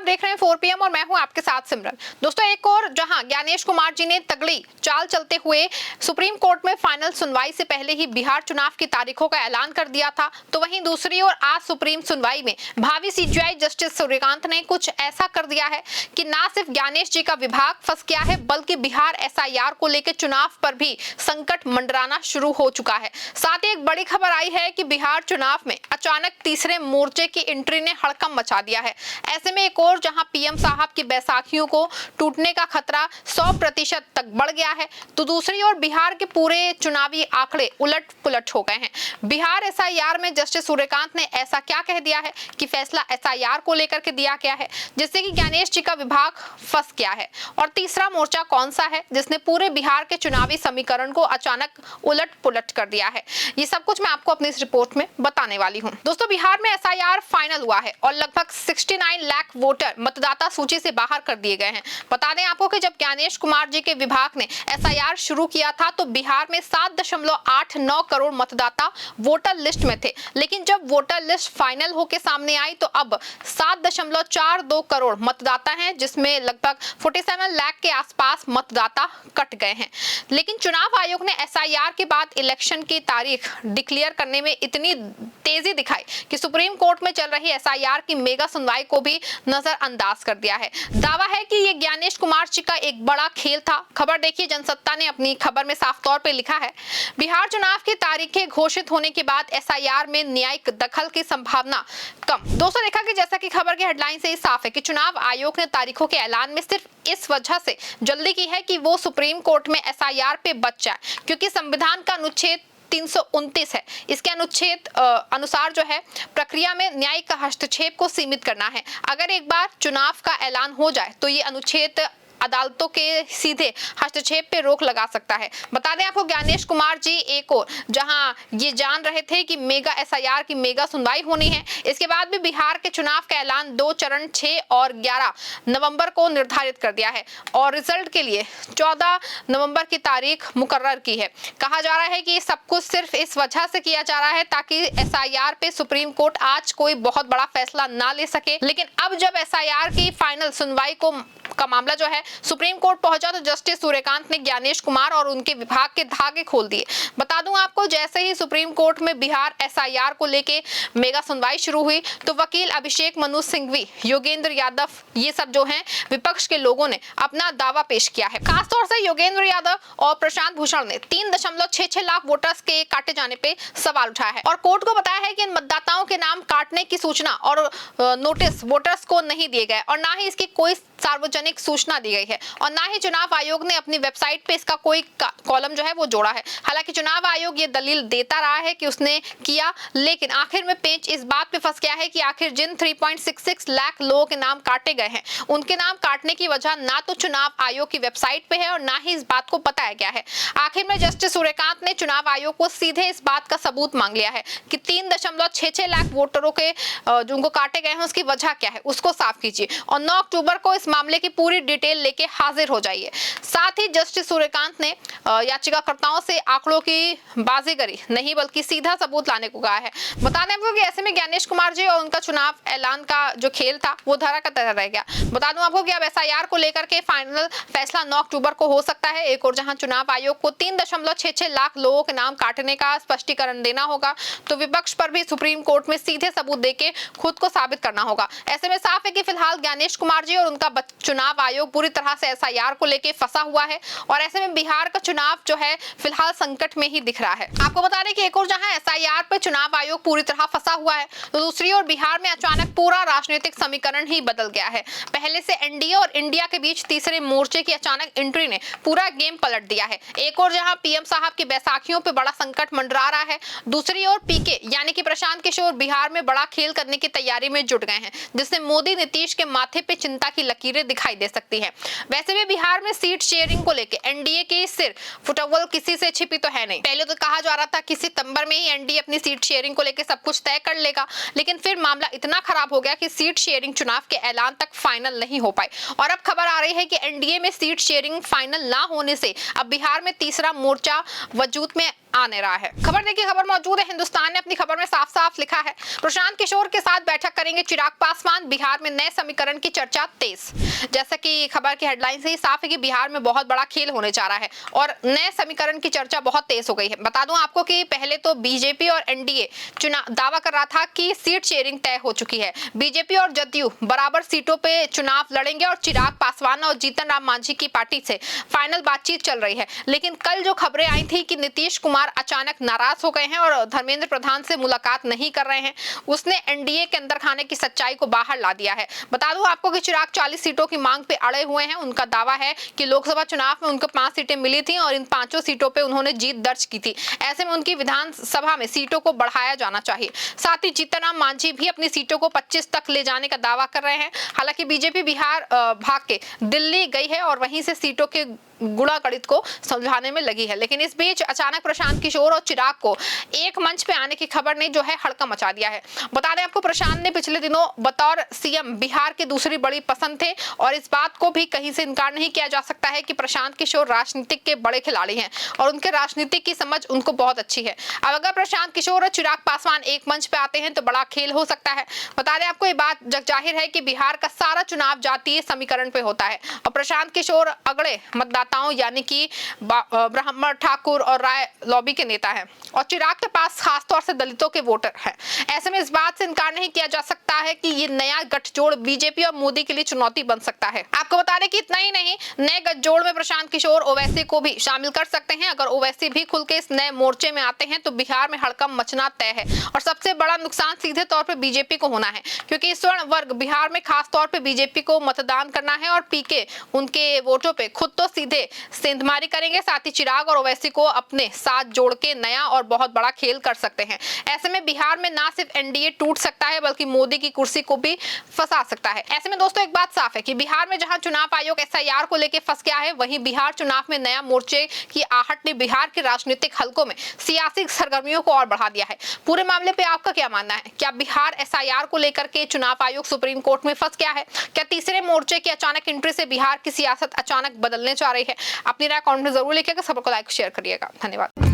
देख रहे हैं 4 PM और मैं हूं आपके साथ सिमरन। दोस्तों, एक और जहां ज्ञानेश कुमार जी ने तगड़ी चाल चलते हुए सुप्रीम कोर्ट में फाइनल सुनवाई से पहले ही बिहार चुनाव की तारीखों का ऐलान कर दिया था, तो वहीं दूसरी ओर आज सुप्रीम सुनवाई में भावी CJI जस्टिस सूर्यकांत ने कुछ ऐसा कर दिया है कि ना सिर्फ ज्ञानेश जी का विभाग फंस गया है, बल्कि बिहार SIR को लेकर चुनाव पर भी संकट मंडराना शुरू हो चुका है। साथ ही एक बड़ी खबर आई है कि बिहार चुनाव में अचानक तीसरे मोर्चे की एंट्री ने हड़कंप मचा दिया है। ऐसे में एक और जहां PM साहब की बैसाखियों को टूटने का खतरा 100% तक बढ़ गया है, तो दूसरी ओर बिहार के पूरे चुनावी आंकड़े उलट पुलट हो गए हैं। बिहार SIR में जस्टिस सूर्यकांत ने ऐसा क्या कह दिया है कि फैसला SIR को लेकर के दिया गया है, जिससे कि ज्ञानेश जी का विभाग फंस गया है। और तीसरा मोर्चा कौन सा है जिसने पूरे बिहार के चुनावी समीकरण को अचानक उलट पुलट कर दिया है, ये सब कुछ मैं आपको अपनी इस रिपोर्ट में बताने वाली हूँ। दोस्तों, बिहार में SIR फाइनल हुआ है और लगभग 69 लाख वोटर मतदाता सूची से बाहर कर दिए गए हैं। बता दें आपको कि जब ज्ञानेश कुमार जी के विभाग ने SIR शुरू किया था तो बिहार में 7.89 करोड़ मतदाता वोटर लिस्ट में थे, लेकिन जब वोटर लिस्ट फाइनल होकर सामने आई तो अब 7.42 करोड़ मतदाता हैं, जिसमें लगभग 47 लाख के आसपास मतदाता कट गए हैं। लेकिन चुनाव आयोग ने SIR के बाद इलेक्शन की तारीख डिक्लेयर करने में इतनी तेजी दिखाई कि सुप्रीम कोर्ट में चल रही SIR की मेगा सुनवाई को भी नजरअंदाज कर दिया है। दावा है कि ये ज्ञानेश कुमार जी का एक बड़ा खेल था। खबर देखिए, जनसत्ता ने अपनी खबर में साफ तौर पे लिखा है, बिहार चुनाव की तारीखें घोषित होने के बाद SIR में न्यायिक दखल की संभावना कम। दोस्तों, देखा कि जैसा कि खबर के हेडलाइन से ही साफ है कि चुनाव आयोग ने तारीखों के ऐलान में सिर्फ इस वजह से जल्दी की है कि वो सुप्रीम कोर्ट में SIR पे बच जाए, क्योंकि संविधान का अनुच्छेद 329 है। इसके अनुच्छेद अनुसार जो है प्रक्रिया में न्यायिक हस्तक्षेप को सीमित करना है। अगर एक बार चुनाव का ऐलान हो जाए तो ये अनुच्छेद अदालतों के सीधे हस्तक्षेप पे रोक लगा सकता है। बता दें आपको, ज्ञानेश कुमार जी एक और जहां ये जान रहे थे कि मेगा SIR की मेगा सुनवाई होनी है, इसके बाद भी बिहार के चुनाव का ऐलान 2 चरण 6 और 11 नवंबर को निर्धारित कर दिया है और रिजल्ट के लिए 14 नवंबर की तारीख मुकर्रर की है। कहा जा रहा है कि सब कुछ सिर्फ इस वजह से किया जा रहा है ताकि SIR पे सुप्रीम कोर्ट आज कोई बहुत बड़ा फैसला ना ले सके। लेकिन अब जब SIR की फाइनल सुनवाई का मामला जो है सुप्रीम कोर्ट पहुंचा तो जस्टिस सूर्यकांत ने ज्ञानेश कुमार और उनके विभाग के धागे खोल दिए। बता दूं आपको, जैसे ही सुप्रीम कोर्ट में बिहार SIR को लेके मेगा सुनवाई शुरू हुई तो वकील अभिषेक मनु सिंघवी, योगेंद्र यादव, ये सब जो हैं विपक्ष के लोगों ने अपना दावा पेश किया है। खासतौर से योगेंद्र यादव और प्रशांत भूषण ने 3.66 लाख वोटर्स के काटे जाने पे सवाल उठाया है और कोर्ट को बताया है कि इन मतदाताओं के नाम काटने की सूचना और नोटिस वोटर्स को नहीं दिए गए और ना ही इसकी कोई सार्वजनिक सूचना दी गई है और ना ही चुनाव आयोग ने अपनी वेबसाइट पे इसका कोई कॉलम जो है वो जोड़ा है। हालांकि चुनाव आयोग ये दलील देता रहा है कि उसने किया, लेकिन आखिर में पेंच इस बात पे फंस गया है कि आखिर जिन 3.66 लाख लोगों के नाम काटे गए हैं उनके नाम काटने की वजह ना तो चुनाव आयोग की वेबसाइट पे है और ना ही इस बात को बताया गया है। आखिर में जस्टिस सूर्यकांत ने चुनाव आयोग को सीधे इस बात का सबूत मांग लिया है कि 3.66 लाख वोटरों के जिनको काटे गए हैं उसकी वजह क्या है, उसको साफ कीजिए और 9 अक्टूबर को इस मामले की पूरी डिटेल लेके हाजिर हो जाइए। साथ ही जस्टिस सूर्यकांत ने याचिकाकर्ताओं से आंकड़ों की बाजीगरी नहीं बल्कि सीधा सबूत लाने को कहा है। बता दें आपको कि ऐसे में ज्ञानेश कुमार जी और उनका चुनाव ऐलान का जो खेल था वो धरा का धरा रह गया। बता दूं आपको कि अब SIR को लेकर के फाइनल फैसला 9 अक्टूबर को हो सकता है। एक और जहां चुनाव आयोग को 3.66 लाख लोगों के नाम काटने का स्पष्टीकरण देना होगा, तो विपक्ष पर भी सुप्रीम कोर्ट में सीधे सबूत देके खुद को साबित करना होगा। ऐसे में साफ है कि फिलहाल ज्ञानेश कुमार जी और उनका चुनाव आयोग पूरी तरह से SIR को लेके फंसा हुआ है और ऐसे में बिहार का चुनाव जो है फिलहाल संकट में ही दिख रहा है। आपको बता दें कि एक और जहां SIR पे चुनाव आयोग पूरी तरह फंसा हुआ है, तो दूसरी ओर बिहार में अचानक पूरा राजनीतिक समीकरण ही बदल गया है। पहले से NDA और इंडिया के बीच तीसरे मोर्चे की अचानक एंट्री ने पूरा गेम पलट दिया है। एक और जहां PM साहब की बैसाखियों पे बड़ा संकट मंडरा रहा है, दूसरी ओर PK यानी कि प्रशांत किशोर बिहार में बड़ा खेल करने की तैयारी में जुट गए हैं, जिससे मोदी नीतीश के माथे पे चिंता की लकीरें दिखाई दे सकती है। वैसे भी बिहार में सीट शेयरिंग को लेकर एनडीए की सिर फुटबॉल किसी से छिपी तो है नहीं। पहले तो कहा जा रहा था कि सितंबर में ही एनडीए अपनी सीट शेयरिंग को लेकर सब कुछ तय कर लेगा, लेकिन फिर मामला इतना खराब हो गया कि सीट शेयरिंग चुनाव के ऐलान तक फाइनल नहीं हो पाए। और अब खबर आ रही है कि एनडीए में सीट शेयरिंग फाइनल ना होने से अब बिहार में तीसरा मोर्चा वजूद में आने रहा है। खबर देखिए, खबर मौजूद है। हिंदुस्तान ने अपनी खबर में साफ साफ लिखा है, प्रशांत किशोर के साथ बैठक करेंगे चिराग पासवान, बिहार में नए समीकरण की चर्चा तेज। जैसा कि खबर की हेडलाइन से ही साफ है कि बिहार में बहुत बड़ा खेल होने जा रहा है और नए समीकरण की चर्चा बहुत तेज हो गई है। बता दूं आपको कि पहले तो बीजेपी और एनडीए चुनाव दावा कर रहा था कि सीट शेयरिंग तय हो चुकी है। बीजेपी और जदयू बराबर सीटों पे चुनाव लड़ेंगे और चिराग पासवान और जीतन राम मांझी की पार्टी से फाइनल बातचीत चल रही है। लेकिन कल जो खबरें आई थी कि नीतीश कुमार अचानक नाराज हो गए हैं और धर्मेंद्र प्रधान से मुलाकात नहीं कर रहे हैं, उसने एनडीए के अंदर खाने की सच्चाई को बाहर ला दिया है। बता दूं आपको कि चिराग 40 सीटों की मांग पे अड़े हुए हैं। उनका दावा है कि लोकसभा चुनाव में उनको 5 सीटें मिली थी और इन 5 सीटों पे उन्होंने जीत दर्ज की थी। ऐसे में उनकी विधानसभा में सीटों को बढ़ाया जाना चाहिए। साथ ही जीतन राम मांझी भी अपनी सीटों को 25 तक ले जाने का दावा कर रहे हैं। हालांकि बीजेपी बिहार भाग के दिल्ली गई है और वहीं से सीटों के गुणा गणित को समझाने में लगी है। लेकिन इस बीच अचानक प्रशांत किशोर और चिराग को एक मंच पे आने की खबर ने जो है हड़कंप मचा दिया है। बता दें आपको, प्रशांत ने पिछले दिनों बतौर सीएम बिहार की दूसरी बड़ी पसंद थे और इस बात को भी कहीं से इनकार नहीं किया जा सकता है कि प्रशांत किशोर राजनीतिक के बड़े खिलाड़ी हैं और उनके राजनीतिक की समझ उनको बहुत अच्छी है। अब अगर प्रशांत किशोर और चिराग पासवान एक मंच पे आते हैं तो बड़ा खेल हो सकता है। बता दें आपको, ये बात जगजाहिर है कि बिहार का सारा चुनाव जातीय समीकरण पे होता है और प्रशांत किशोर अगड़े मतदाताओं यानी कि ब्राह्मण, ठाकुर और राय लॉबी के नेता हैं और चिराग के पास खासतौर से दलितों के वोटर हैं। ऐसे में इस बात से इनकार नहीं किया जा सकता है कि ये नया गठजोड़ बीजेपी और मोदी के लिए चुनौती बन सकता है। आपको बता दें कि इतना ही नहीं, नए गठजोड़ में प्रशांत किशोर ओवैसी को भी शामिल कर सकते हैं। अगर ओवैसी भी खुल के इस नए मोर्चे में आते हैं तो बिहार में हड़कंप मचना तय है और सबसे बड़ा नुकसान सीधे तौर पर बीजेपी को होना है, क्योंकि स्वर्ण वर्ग बिहार में खासतौर पर बीजेपी को मतदान करना है और पीके उनके वोटों पे खुद तो सीधे सेंधमारी करेंगे, साथ ही चिराग और ओवैसी को अपने साथ जोड़ के नया और बहुत बड़ा खेल कर सकते हैं। ऐसे में बिहार में ना सिर्फ एनडीए टूट सकता है बल्कि मोदी की कुर्सी को भी फंसा सकता है। ऐसे में दोस्तों एक बात साफ है कि बिहार में जहां चुनाव आयोग एसआईआर को लेकर फंस गया है, वहीं बिहार चुनाव में नया मोर्चे की आहट ने बिहार के राजनीतिक हलकों में सियासी सरगर्मियों को और बढ़ा दिया है। पूरे मामले पे आपका क्या मानना है? क्या बिहार एसआईआर को लेकर के चुनाव आयोग सुप्रीम कोर्ट में फंस गया है? क्या तीसरे मोर्चे की अचानक एंट्री से बिहार की सियासत अचानक बदलने जा रही है? अपनी राय कमेंट में जरूर लिखिएगा। खबर को लाइक शेयर करिएगा। धन्यवाद।